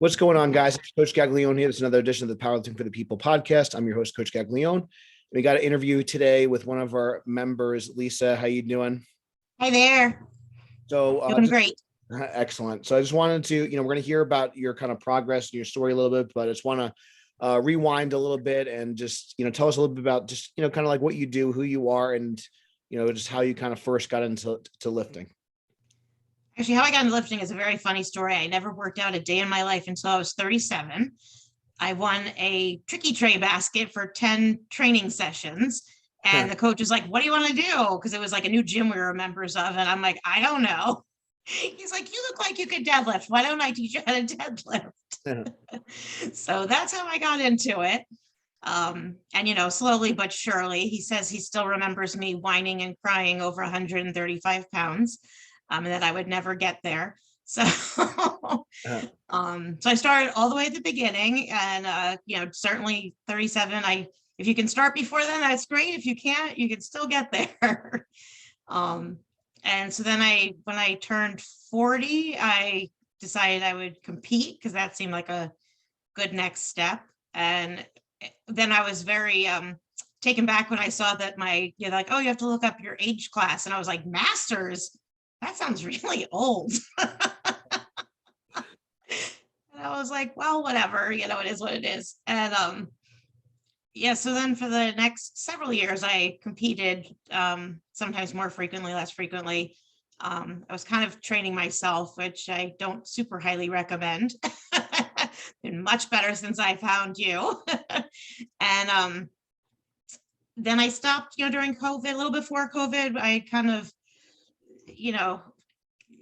What's going on, guys? It's Coach Gaglione here. This is another edition of the Powerlifting for the People podcast. I'm your host, Coach Gaglione. We got an interview today with one of our members, Lisa. How you doing? Hi there. So, Doing great. Excellent. So I just wanted to, we're going to hear about your kind of progress and your story a little bit, but I just want to rewind a little bit and just, tell us a little bit about just, kind of like what you do, who you are, and, just how you kind of first got into lifting. Actually, how I got into lifting is a very funny story. I never worked out a day in my life until I was 37. I won a tricky tray basket for 10 training sessions. And the coach was like, "What do you want to do?" Because it was like a new gym we were members of. And I'm like, "I don't know." He's like, "You look like you could deadlift. Why don't I teach you how to deadlift?" So that's how I got into it. And slowly but surely, he says he still remembers me whining and crying over 135 pounds. And that I would never get there. So, so I started all the way at the beginning, and certainly 37. If you can start before then, that's great. If you can't, you can still get there. And so then when I turned 40, I decided I would compete because that seemed like a good next step. And then I was very taken back when I saw that like, "Oh, you have to look up your age class," and I was like, "Masters? That sounds really old." And I was like, "Well, whatever, it is what it is." And so then for the next several years, I competed, sometimes more frequently, less frequently. I was kind of training myself, which I don't super highly recommend. Been much better since I found you. And then I stopped, during COVID, a little before COVID. I kind of, I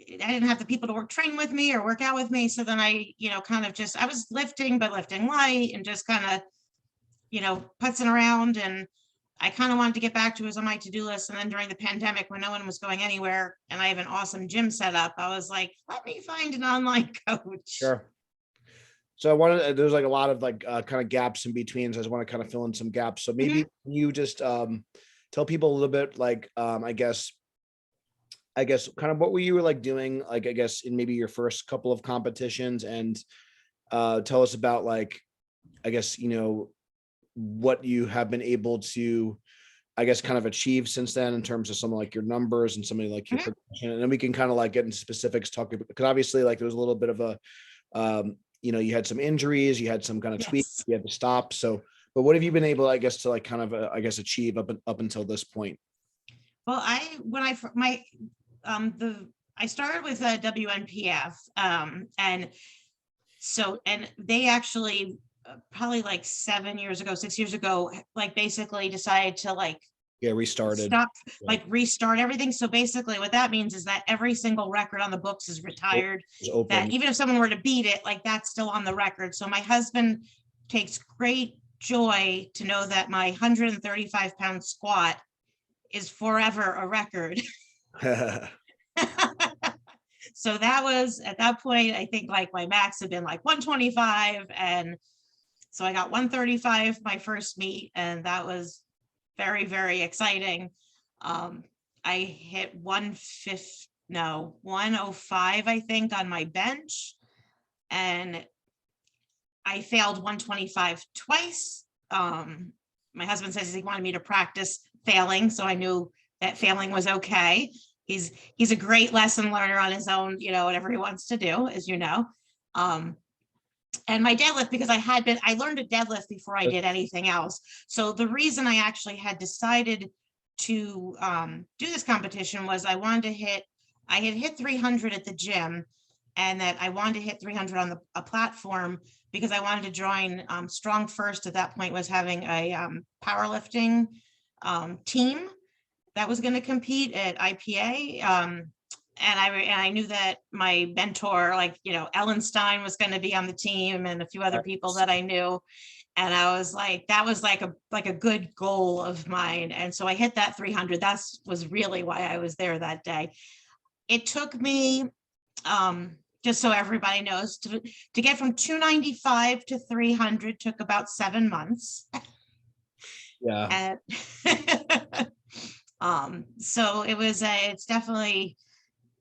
didn't have the people to train with me or work out with me. So then I, I was lifting, but lifting light and just kind of, putzing around. And I kind of wanted to get back to it on my to-do list. And then during the pandemic, when no one was going anywhere and I have an awesome gym set up, I was like, let me find an online coach. Sure. So there's like a lot of kind of gaps in between. So I just want to kind of fill in some gaps. So maybe you just tell people a little bit, I guess kind of what were you doing, I guess in maybe your first couple of competitions, and tell us about I guess, what you have been able to, I guess, kind of achieve since then in terms of some like your numbers and some of your production. And then we can kind of get into specifics, talking because obviously there was a little bit of a, you had some injuries, you had some kind of tweaks, you had to stop. So, but what have you been able, I guess, to kind of, I guess, achieve up until this point? Well, I started with WNPF, and they actually probably 6 years ago, basically decided to restarted, stop, restart everything. So basically what that means is that every single record on the books is retired, that even if someone were to beat it, that's still on the record. So my husband takes great joy to know that my 135-pound squat is forever a record. So that was, at that point, I think my max had been 125. And so I got 135 my first meet, and that was very, very exciting. I hit 105, I think, on my bench, and I failed 125 twice. My husband says he wanted me to practice failing, so I knew that failing was okay. He's a great lesson learner on his own, whatever he wants to do, as you know. And my deadlift, because I learned to deadlift before I did anything else. So the reason I actually had decided to do this competition was I had hit 300 at the gym, and that I wanted to hit 300 on a platform because I wanted to join Strong First. At that point, was having a powerlifting team that was going to compete at IPA. And I knew that my mentor, Ellen Stein, was going to be on the team, and a few other people that I knew. And I was like, that was like a good goal of mine. And so I hit that 300. That was really why I was there that day. It took me, just so everybody knows, to get from 295 to 300 took about 7 months. Yeah. So it was it's definitely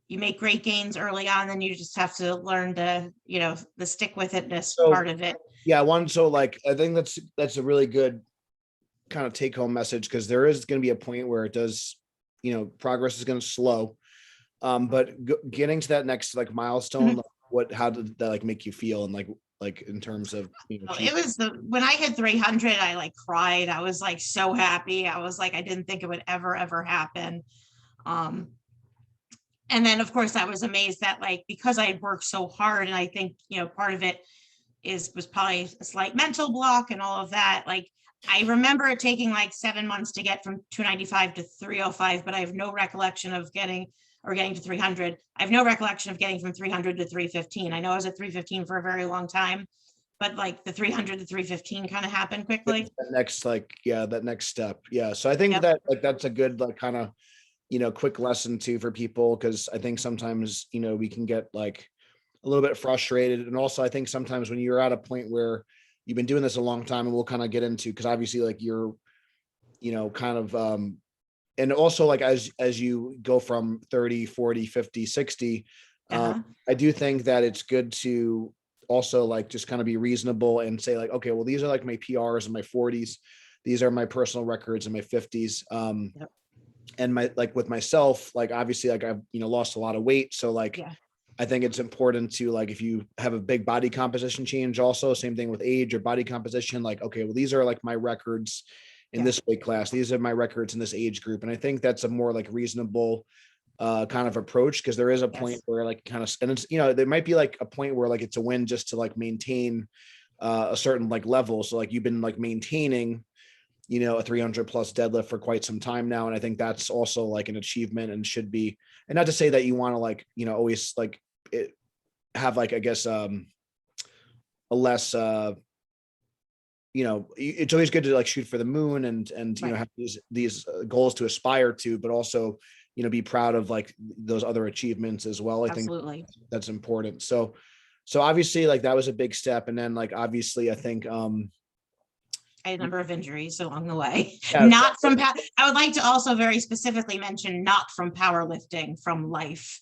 you make great gains early on, then you just have to learn to, the stick with itness So part of it. yeah, so like I think that's a really good kind of take home message, because there is going to be a point where it does, progress is going to slow. But getting to that next like milestone, Mhm. how did that like make you feel, and like in terms of It was when I hit 300, I like cried. I was like so happy. I was like, I didn't think it would ever happen. Um, and then of course I was amazed that like, because I had worked so hard, and I think, part of it was probably a slight mental block and all of that. Like, I remember it taking like 7 months to get from 295 to 305, but I have no recollection of getting to 300. I have no recollection of getting from 300 to 315. I know I was at 315 for a very long time, but like the 300 to 315 kind of happened quickly. that next that next step. Yeah. So I think Yep. that like that's a good like kind of quick lesson too for people, because I think sometimes we can get like a little bit frustrated, and also I think sometimes when you're at a point where you've been doing this a long time, and we'll kind of get into, because obviously like you're kind of and also like as you go from 30, 40, 50, 60, Uh-huh. I do think that it's good to also like just kind of be reasonable and say like, okay, well, these are like my PRs in my 40s, these are my personal records in my 50s. Yep. And my like with myself, like obviously like I've lost a lot of weight, so like Yeah. I think it's important to like, if you have a big body composition change, also same thing with age or body composition, like, okay, well, these are like my records in Yeah. this weight class, these are my records in this age group. And I think that's a more like reasonable kind of approach, because there is a point Yes. where like kind of, and it's there might be like a point where like it's a win just to like maintain a certain like level. So like you've been like maintaining a 300 plus deadlift for quite some time now, and I think that's also like an achievement, and should be. And not to say that you want to like always like have like, I guess a less it's always good to like shoot for the moon, and Right. have these goals to aspire to, but also be proud of like those other achievements as well. I think Absolutely. that's important. So obviously like that was a big step, and then like obviously I think I had a number of injuries along the way. yeah. Not from, I would like to also very specifically mention, not from powerlifting, from life.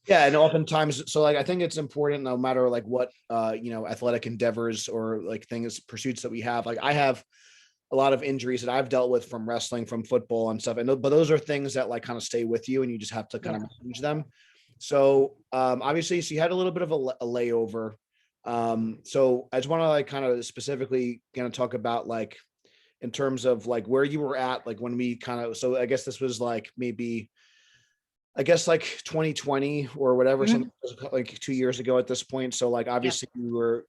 Yeah, and oftentimes, so like I think it's important, no matter like what athletic endeavors or like things, pursuits that we have. Like I have a lot of injuries that I've dealt with from wrestling, from football and stuff, and but those are things that like kind of stay with you, and you just have to kind Yeah. of manage them. So obviously, so you had a little bit of a layover. So I just want to like kind of specifically kind of talk about like in terms of like where you were at, like when we kind of, so I guess this was like maybe, I guess like 2020 or whatever, something Mhm. like 2 years ago at this point. So like Yep. obviously you were,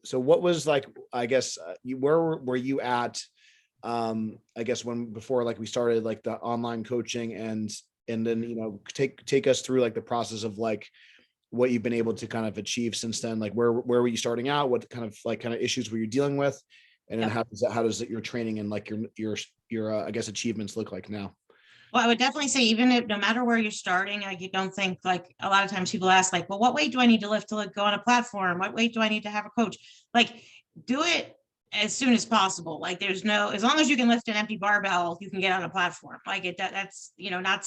so what was like, I guess where were you at? I guess when before like we started like the online coaching, and then take us through like the process of like what you've been able to kind of achieve since then. Like where were you starting out? What kind of issues were you dealing with? And then Yep. how does your training and like your I guess achievements look like now? Well, I would definitely say, even if no matter where you're starting, like you don't think, like a lot of times people ask, like, well, what weight do I need to lift to like go on a platform? What weight do I need to have a coach? Like, do it as soon as possible. Like, there's no, as long as you can lift an empty barbell, you can get on a platform. Like that's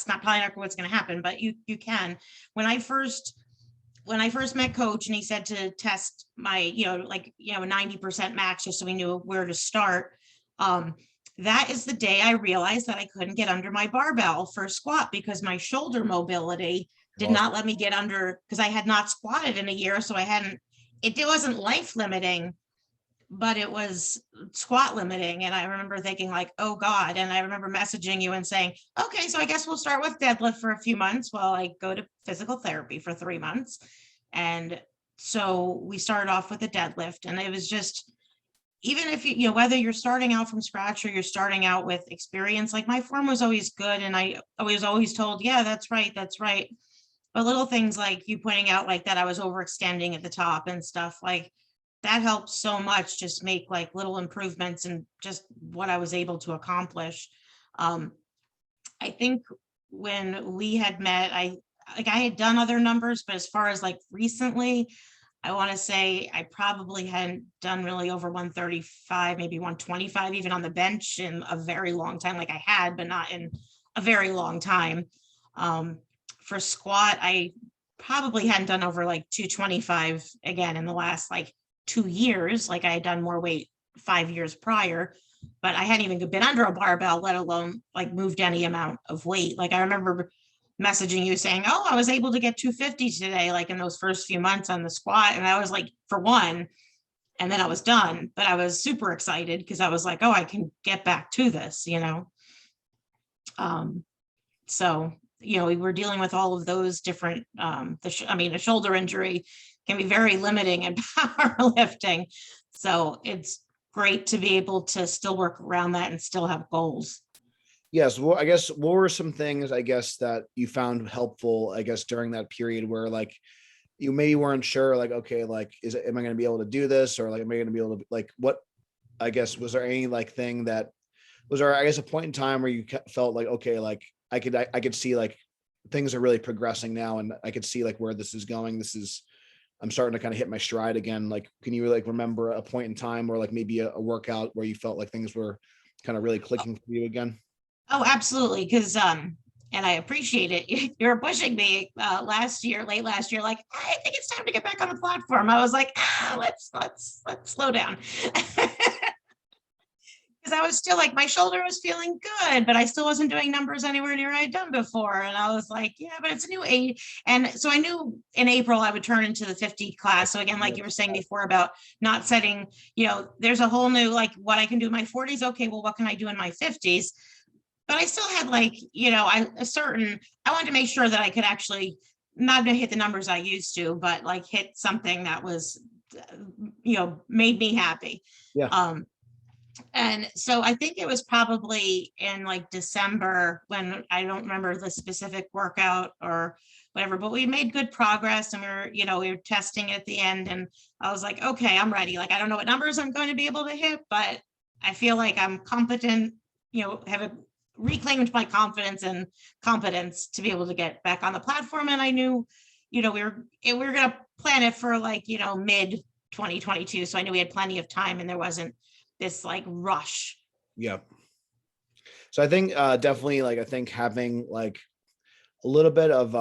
not probably not what's going to happen, but you can. When I first met Coach, and he said to test my, 90% max, just so we knew where to start. That is the day I realized that I couldn't get under my barbell for a squat, because my shoulder mobility did Awesome. not let me get under, because I had not squatted in a year. So it wasn't life limiting, but it was squat limiting. And I remember thinking like, oh God. And I remember messaging you and saying, okay, so I guess we'll start with deadlift for a few months while I go to physical therapy for 3 months. And so we started off with a deadlift, and it was just, even if whether you're starting out from scratch or you're starting out with experience, like my form was always good. And I was always told, yeah, that's right. That's right. But little things like you pointing out, like that I was overextending at the top and stuff, like that helps so much, just make like little improvements in just what I was able to accomplish. Um, I think when we had met, I had done other numbers, but as far as like recently, I want to say I probably hadn't done really over 135, maybe 125, even on the bench, in a very long time. Like I had, but not in a very long time. for squat, I probably hadn't done over like 225 again in the last like 2 years. Like I had done more weight 5 years prior, but I hadn't even been under a barbell, let alone like moved any amount of weight. Like I remember messaging you saying, oh, I was able to get 250 today, like in those first few months on the squat. And I was like, for one, and then I was done, but I was super excited because I was like, oh, I can get back to this, you know? So, you know, we were dealing with all of those different, a shoulder injury can be very limiting in powerlifting. So it's great to be able to still work around that and still have goals. Yes. Well, I guess what were some things, I guess, that you found helpful, I guess, during that period where like you maybe weren't sure, like, okay, like, am I going to be able to do this? Or like, am I going to be able to, like, what, I guess, was there any like thing that was there, I guess, a point in time where you felt like, okay, like I could see like things are really progressing now and I could see like where this is going. I'm starting to kind of hit my stride again. Like, can you like remember a point in time or like maybe a workout where you felt like things were kind of really clicking for you again? Oh, absolutely. Because, and I appreciate it. You were pushing me late last year, like, I think it's time to get back on the platform. I was like, let's slow down. Because I was still like, my shoulder was feeling good, but I still wasn't doing numbers anywhere near I had done before. And I was like, yeah, but it's a new age. And so I knew in April I would turn into the 50 class. So again, like you were saying before about not setting, you know, there's a whole new, like what I can do in my 40s. Okay, well, what can I do in my 50s? But I still had like, you know, I wanted to make sure that I could actually not hit the numbers I used to, but like hit something that was, you know, made me happy. Yeah. And so I think it was probably in like December when I don't remember the specific workout or whatever, but we made good progress and we were testing at the end and I was like, okay, I'm ready. Like, I don't know what numbers I'm going to be able to hit, but I feel like I'm competent, have reclaimed my confidence and competence to be able to get back on the platform. And I knew, we were going to plan it for like, mid 2022. So I knew we had plenty of time and there wasn't this like rush. Yeah. So I think definitely like I think having like a little bit of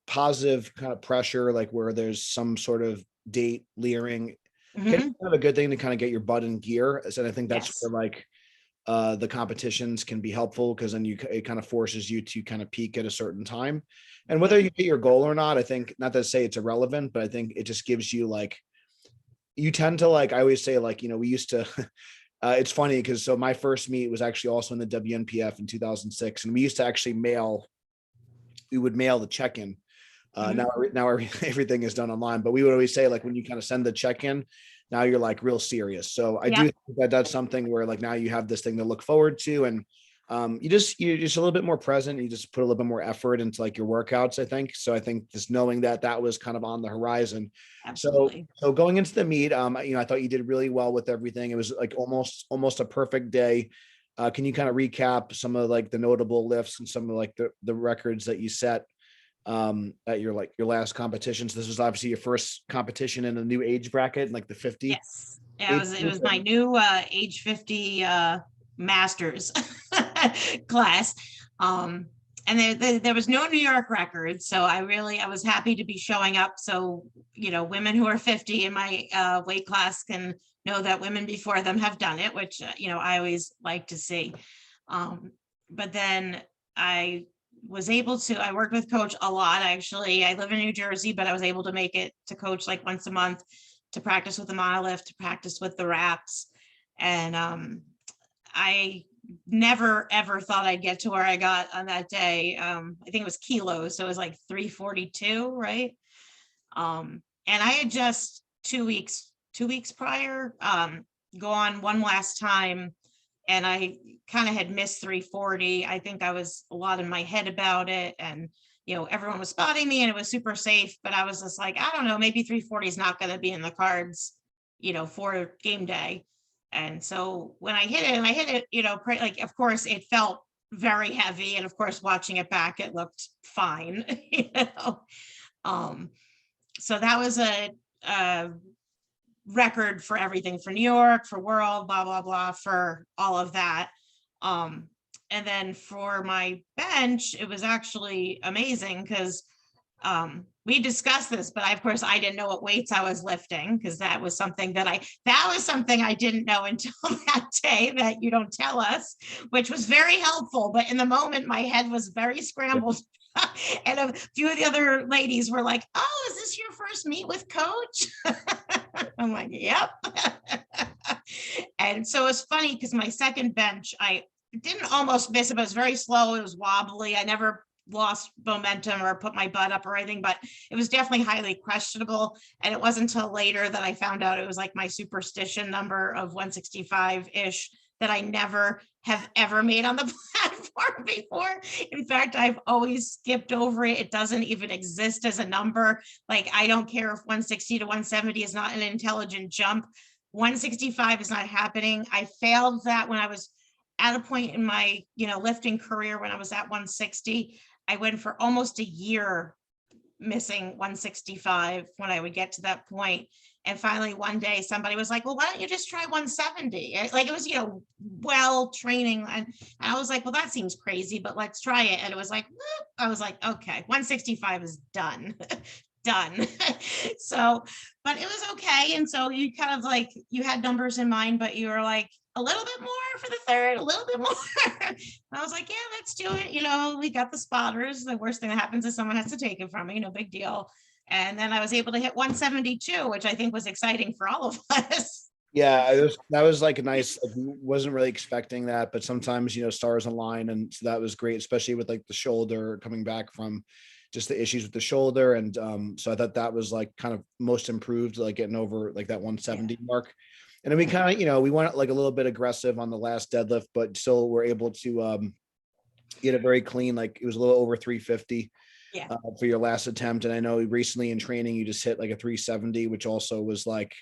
positive kind of pressure, like where there's some sort of date leering, can be kind of a good thing to kind of get your butt in gear. And I think that's Yes. where like the competitions can be helpful because then it kind of forces you to kind of peak at a certain time. And whether you hit your goal or not, I think, not to say it's irrelevant, but I think it just gives you like, you tend to like, I always say like, we used to, it's funny because so my first meet was actually also in the WNPF in 2006. And we used to actually we would mail the check-in. Now everything is done online, but we would always say like when you kind of send the check-in, now you're like real serious. So I do think that that's something where like now you have this thing to look forward to, and you're just a little bit more present. You just put a little bit more effort into like your workouts, I think. So I think just knowing that was kind of on the horizon. Absolutely. So going into the meet, I thought you did really well with everything. It was like almost a perfect day. Can you kind of recap some of like the notable lifts and some of like the records that you set at your last competitions? This was obviously your first competition in a new age bracket, like the 50. Yes. Yeah, it was my new age 50 masters class. And there was no New York record. So I was happy to be showing up. So, women who are 50 in my weight class can know that women before them have done it, which, I always like to see. But then I worked with Coach a lot. Actually, I live in New Jersey, but I was able to make it to Coach like once a month to practice with the monolift, to practice with the wraps. And I never, ever thought I'd get to where I got on that day. I think it was kilos. So it was like 342, right? And I had just 2 weeks prior, go on one last time. And I kind of had missed 340. I think I was a lot in my head about it. And, everyone was spotting me and it was super safe, but I was just like, I don't know, maybe 340 is not going to be in the cards, for game day. And so when I hit it, like, of course it felt very heavy. And of course, watching it back, it looked fine, So that was a record for everything, for New York, for world, blah, blah, blah, for all of that. And then for my bench, it was actually amazing because we discussed this, but of course I didn't know what weights I was lifting, because that was something I didn't know until that day, that you don't tell us, which was very helpful. But in the moment, my head was very scrambled. And a few of the other ladies were like, "Oh, is this your first meet with Coach?" I'm like, "Yep." And so it's funny because my second bench, I didn't almost miss it, but it was very slow. It was wobbly. I never lost momentum or put my butt up or anything, but it was definitely highly questionable. And it wasn't until later that I found out it was like my superstition number of 165-ish that I never have ever made on the platform before. In fact, I've always skipped over it. It doesn't even exist as a number. Like, I don't care if 160 to 170 is not an intelligent jump. 165 is not happening. I failed that when I was at a point in my, lifting career when I was at 160. I went for almost a year missing 165 when I would get to that point. And finally, one day, somebody was like, "Well, why don't you just try 170?" Like, it was, well, training. And I was like, "Well, that seems crazy, but let's try it." And it was like, whoop. I was like, "Okay, 165 is done." Done. So, but it was okay. And so you kind of like, you had numbers in mind, but you were like, a little bit more for the third, a little bit more. I was like, "Yeah, let's do it." We got the spotters. The worst thing that happens is someone has to take it from me. No big deal. And then I was able to hit 172, which I think was exciting for all of us. Yeah, that was like a nice, like, wasn't really expecting that, but sometimes, stars align. And so that was great, especially with like the shoulder coming back from just the issues with the shoulder. And so I thought that was like kind of most improved, like getting over like that 170 mark. And then we kind of, we went like a little bit aggressive on the last deadlift, but still were able to get it very clean. Like it was a little over 350 for your last attempt. And I know recently in training, you just hit like a 370, which also was like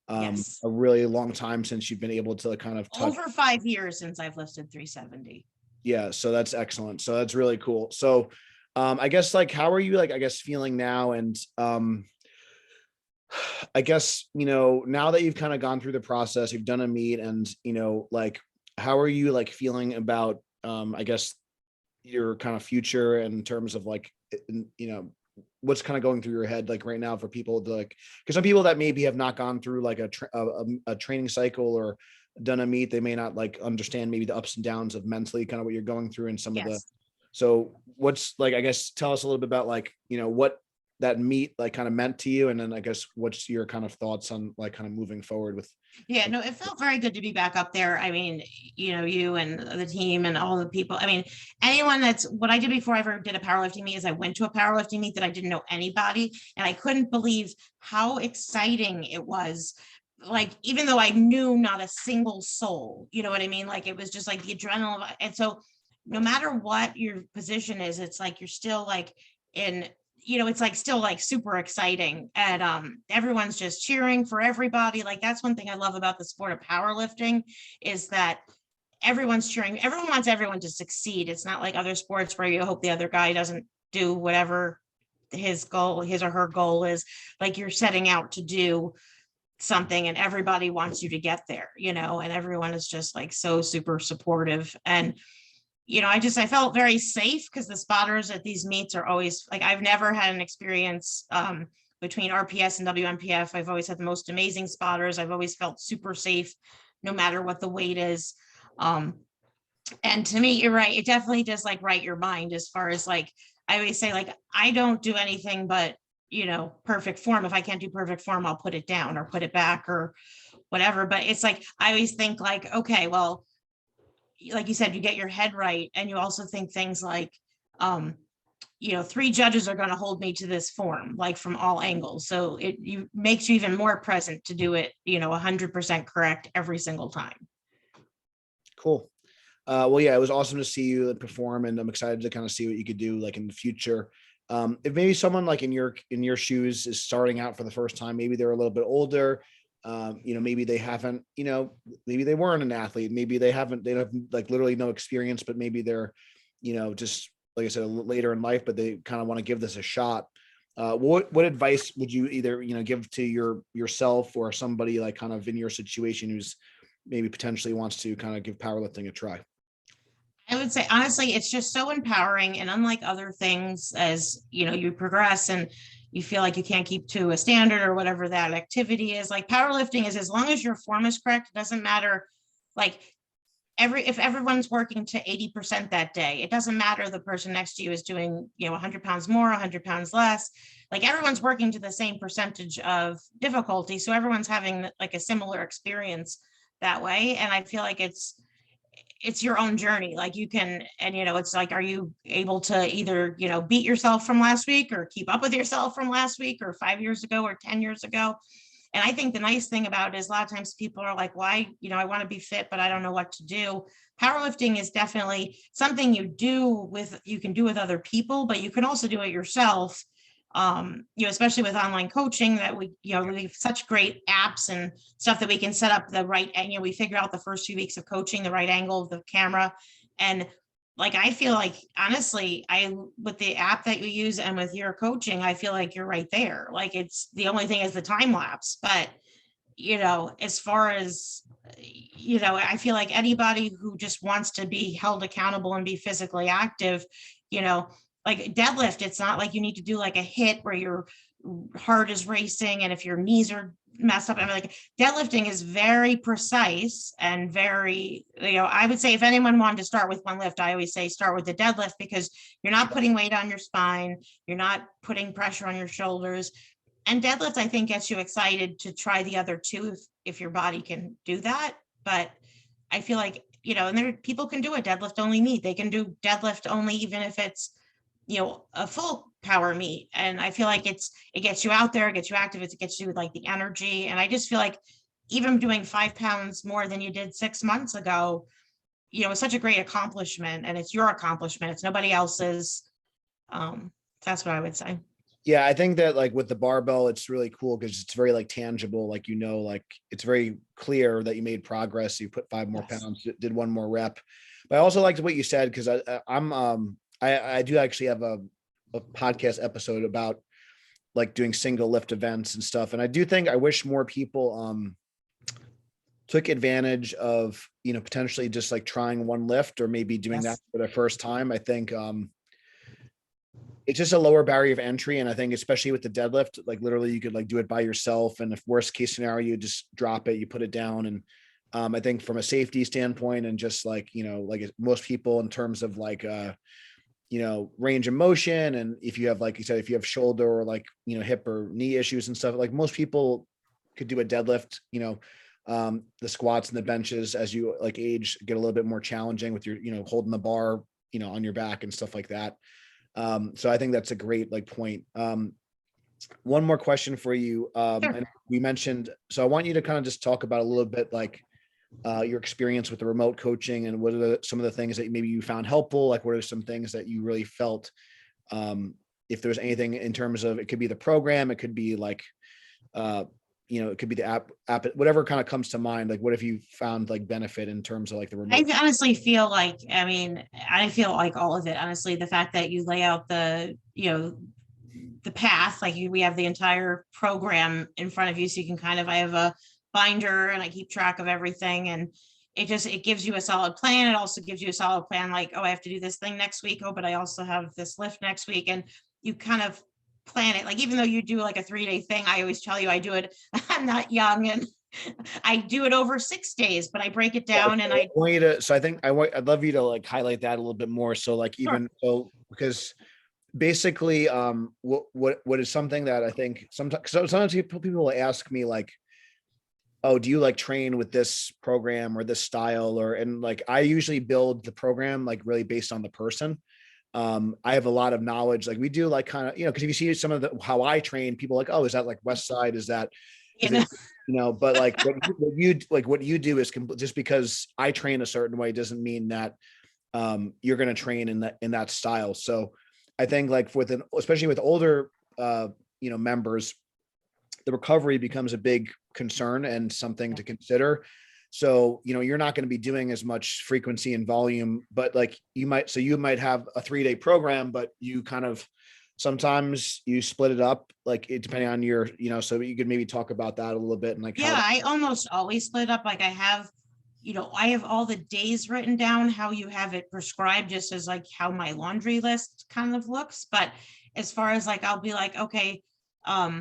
a really long time since you've been able to kind of touch. Over 5 years since I've lifted 370. Yeah. So that's excellent. So that's really cool. So I guess like, how are you like, I guess feeling now? And I guess, now that you've kind of gone through the process, you've done a meet and, like, how are you like feeling about, I guess your kind of future in terms of like, what's kind of going through your head, like right now for people to like, because some people that maybe have not gone through like a training cycle or done a meet, they may not like understand maybe the ups and downs of mentally kind of what you're going through and some of the, so what's like, I guess, tell us a little bit about like, what that meet like kind of meant to you. And then I guess, what's your kind of thoughts on like kind of moving forward with. Yeah, no, it felt very good to be back up there. I mean, you and the team and all the people. I mean, anyone that's what I did before I ever did a powerlifting meet is I went to a powerlifting meet that I didn't know anybody. And I couldn't believe how exciting it was. Like, even though I knew not a single soul, you know what I mean? Like, it was just like the adrenaline. And so no matter what your position is, it's like you're still like in, it's like still like super exciting. And everyone's just cheering for everybody. Like, that's one thing I love about the sport of powerlifting, is that everyone's cheering. Everyone wants everyone to succeed. It's not like other sports where you hope the other guy doesn't do whatever his or her goal is. Like, you're setting out to do something and everybody wants you to get there, and everyone is just like so super supportive. And I felt very safe because the spotters at these meets are always like, I've never had an experience between RPS and WMPF. I've always had the most amazing spotters. I've always felt super safe no matter what the weight is. And to me, you're right. It definitely does like right your mind, as far as like, I always say, like, I don't do anything but, perfect form. If I can't do perfect form, I'll put it down or put it back or whatever. But it's like, I always think like, okay, well, like you said, you get your head right. And you also think things like, 3 judges are going to hold me to this form, like from all angles. So it makes you even more present to do it, 100% correct every single time. Cool. Well, yeah, it was awesome to see you perform, and I'm excited to kind of see what you could do like in the future. If maybe someone like in your shoes is starting out for the first time, maybe they're a little bit older, maybe they haven't, maybe they weren't an athlete, maybe they have like literally no experience, but maybe they're, just like I said, later in life, but they kind of want to give this a shot. What advice would you either, give to yourself or somebody like kind of in your situation who's maybe potentially wants to kind of give powerlifting a try? I would say honestly, it's just so empowering, and unlike other things, as you know, you progress and you feel like you can't keep to a standard or whatever that activity is. Like powerlifting is, as long as your form is correct, it doesn't matter. Like if everyone's working to 80% that day, it doesn't matter the person next to you is doing, 100 pounds more, 100 pounds less. Like everyone's working to the same percentage of difficulty, so everyone's having like a similar experience that way. And I feel like it's your own journey. Like you can, and it's like, are you able to either, beat yourself from last week or keep up with yourself from last week or 5 years ago or 10 years ago? And I think the nice thing about it is a lot of times people are like, why, I want to be fit, but I don't know what to do. Powerlifting is definitely something you can do with other people, but you can also do it yourself. Especially with online coaching that we have such great apps and stuff that we can set up the right, and we figure out the first 2 weeks of coaching, the right angle of the camera. And like, I feel like, honestly, with the app that you use and with your coaching, I feel like you're right there. Like it's the only thing is the time lapse, but as far as, I feel like anybody who just wants to be held accountable and be physically active, like deadlift, it's not like you need to do like a hit where your heart is racing and if your knees are messed up. I mean, like deadlifting is very precise and very, I would say if anyone wanted to start with one lift, I always say start with the deadlift, because you're not putting weight on your spine, you're not putting pressure on your shoulders. And deadlift, I think, gets you excited to try the other two if your body can do that. But I feel like, and there people can do a deadlift only meet. They can do deadlift only, even if it's, a full power meet. And I feel like it gets you out there, it gets you active, it gets you like the energy. And I just feel like even doing 5 pounds more than you did 6 months ago, it's such a great accomplishment, and it's your accomplishment. It's nobody else's. That's what I would say. Yeah, I think that like with the barbell, it's really cool because it's very like tangible. Like, like it's very clear that you made progress. You put 5 more pounds, did 1 more rep. But I also liked what you said, because I do actually have a podcast episode about like doing single lift events and stuff. And I do think I wish more people took advantage of, potentially just like trying one lift or maybe doing that for the first time. I think it's just a lower barrier of entry. And I think especially with the deadlift, like literally you could like do it by yourself. And if worst case scenario, you just drop it, you put it down. And I think from a safety standpoint and just like, like most people in terms of like, range of motion. And if you have, like you said, if you have shoulder or like, hip or knee issues and stuff, like most people could do a deadlift, the squats and the benches as you like age get a little bit more challenging with your, holding the bar, on your back and stuff like that. So I think that's a great like point. One more question for you. Sure. And we mentioned, so I want you to kind of just talk about a little bit like your experience with the remote coaching and what are some of the things that maybe you found helpful? Like what are some things that you really felt, if there's anything in terms of, it could be the program, it could be like, it could be the app, whatever kind of comes to mind. Like what have you found like benefit in terms of like the remote? I honestly feel like, I feel like all of it, honestly, the fact that you lay out the path, like we have the entire program in front of you. So you can I have a binder and I keep track of everything. And it gives you a solid plan. It also gives you a solid plan. Like, oh, I have to do this thing next week. Oh, but I also have this lift next week. And you kind of plan it. Like, even though you do like a 3-day thing, I always tell you, I do it. I'm not young and I do it over 6 days, but I break it down and I want you to, so I think I'd love you to like highlight that a little bit more. So like even so, because basically what is something that I think sometimes people will ask me like, oh, do you like train with this program or this style? And like, I usually build the program like really based on the person. I have a lot of knowledge. Like we do like kind of, cause if you see some of how I train, people like, oh, is that like West Side? Is that, but like what you do is just because I train a certain way doesn't mean that you're going to train in that style. So I think like especially with older, members, the recovery becomes a big concern and something to consider. So, you're not going to be doing as much frequency and volume, but like you might have a 3-day program, but you kind of, sometimes you split it up, like it depending on your, so you could maybe talk about that a little bit and like, I almost always split up. Like I have I have all the days written down, how you have it prescribed, just as like how my laundry list kind of looks. But as far as like, I'll be like, okay, do I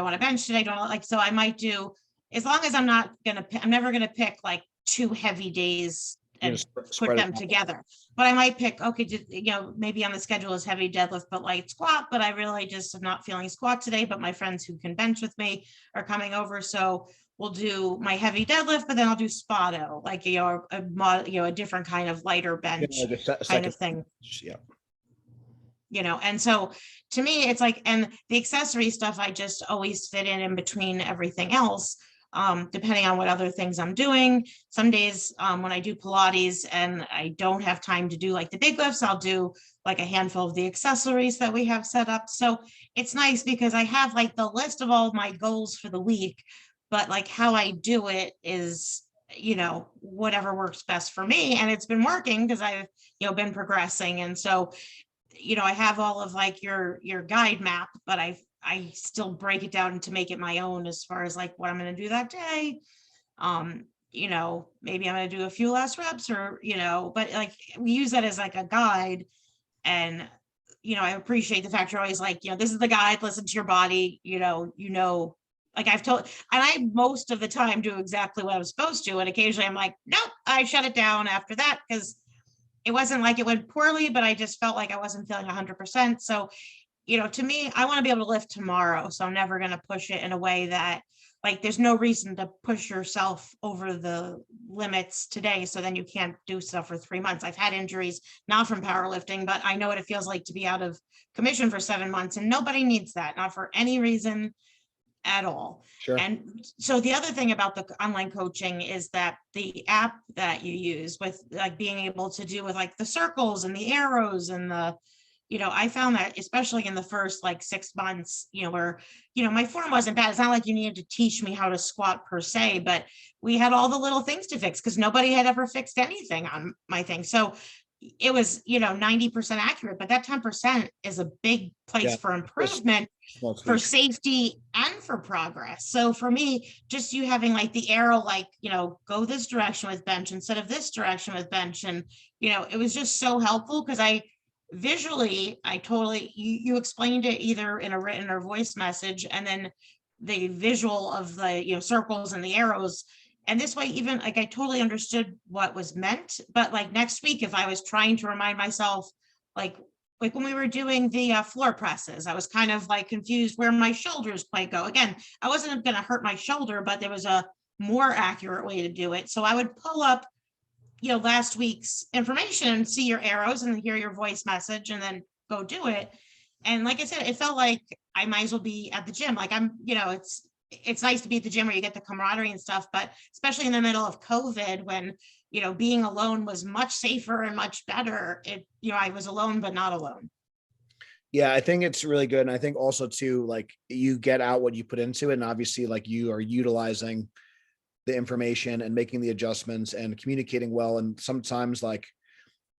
want to bench today? Don't like, so I might do, as long as I'm never gonna pick like 2 heavy days You know, and put spread it them out. together. But I might pick, okay, maybe on the schedule is heavy deadlift, but light squat, but I really just am not feeling squat today, but my friends who can bench with me are coming over. So we'll do my heavy deadlift, but then I'll do Spotto, like, a different kind of lighter bench Like a kind second. of thing. Yeah. And so to me, it's like, and the accessory stuff, I just always fit in between everything else, depending on what other things I'm doing. Some days, when I do Pilates and I don't have time to do like the big lifts, I'll do like a handful of the accessories that we have set up. So it's nice because I have like the list of all my goals for the week, but like how I do it is, whatever works best for me. And it's been working because I've, been progressing. And so I have all of like your guide map, but I still break it down to make it my own as far as like what I'm going to do that day. Maybe I'm going to do a few less reps but like we use that as like a guide. And, I appreciate the fact you're always like, this is the guide, listen to your body, like I've told, and I most of the time do exactly what I'm supposed to. And occasionally I'm like, nope, I shut it down after that because it wasn't like it went poorly, but I just felt like I wasn't feeling 100%. So, to me, I want to be able to lift tomorrow. So I'm never going to push it in a way that like, there's no reason to push yourself over the limits today. So then you can't do stuff for 3 months. I've had injuries, not from powerlifting, but I know what it feels like to be out of commission for 7 months, and nobody needs that, not for any reason at all. Sure. And so the other thing about the online coaching is that the app that you use with like being able to do with like the circles and the arrows and I found that especially in the first like 6 months, where, my form wasn't bad. It's not like you needed to teach me how to squat per se, but we had all the little things to fix because nobody had ever fixed anything on my thing. So it was, 90% accurate, but that 10% is a big place Yeah. for improvement, Small for tweaks. safety and for progress. So for me, just you having like the arrow, like, go this direction with bench instead of this direction with bench. And, it was just so helpful because I totally, you explained it either in a written or voice message, and then the visual of the, circles and the arrows. And this way, even like I totally understood what was meant. But like next week, if I was trying to remind myself, like when we were doing the floor presses, I was kind of like confused where my shoulders might go. Again, I wasn't going to hurt my shoulder, but there was a more accurate way to do it. So I would pull up, last week's information and see your arrows and hear your voice message and then go do it. And like I said, it felt like I might as well be at the gym. Like it's nice to be at the gym where you get the camaraderie and stuff, but especially in the middle of COVID when, being alone was much safer and much better. I was alone, but not alone. Yeah, I think it's really good. And I think also too, like you get out what you put into it. And obviously like you are utilizing the information and making the adjustments and communicating well. And sometimes like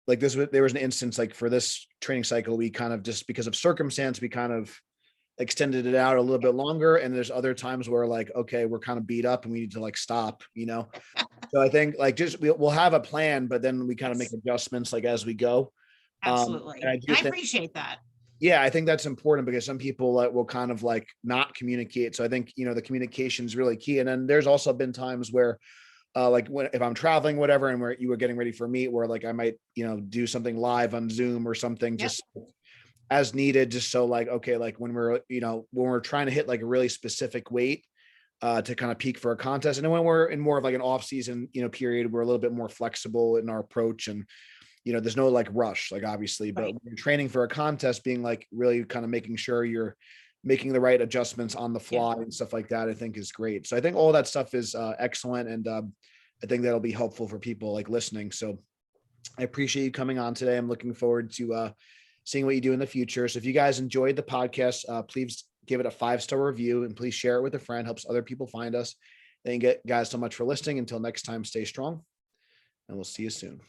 there was an instance like for this training cycle, we kind of just because of circumstance, we kind of extended it out a little bit longer. And there's other times where like, okay, we're kind of beat up and we need to like stop, So I think like just we'll have a plan, but then we kind of make adjustments like as we go. Absolutely. And I do And I think, appreciate that. yeah, I think that's important because some people will kind of like not communicate. So I think, the communication is really key. And then there's also been times where like if I'm traveling, whatever, and where you were getting ready for a meet where like I might, do something live on Zoom or something Yep. just as needed, just so like, okay, like when we're trying to hit like a really specific weight to kind of peak for a contest. And then when we're in more of like an off season, period, we're a little bit more flexible in our approach and, there's no like rush, like obviously, but Right. when you're training for a contest, being like really kind of making sure you're making the right adjustments on the fly and stuff like that, I think is great. So I think all that stuff is excellent. And I think that'll be helpful for people like listening. So I appreciate you coming on today. I'm looking forward to seeing what you do in the future. So if you guys enjoyed the podcast, please give it a 5-star review and please share it with a friend, helps other people find us. Thank you guys so much for listening. Until next time, stay strong and we'll see you soon.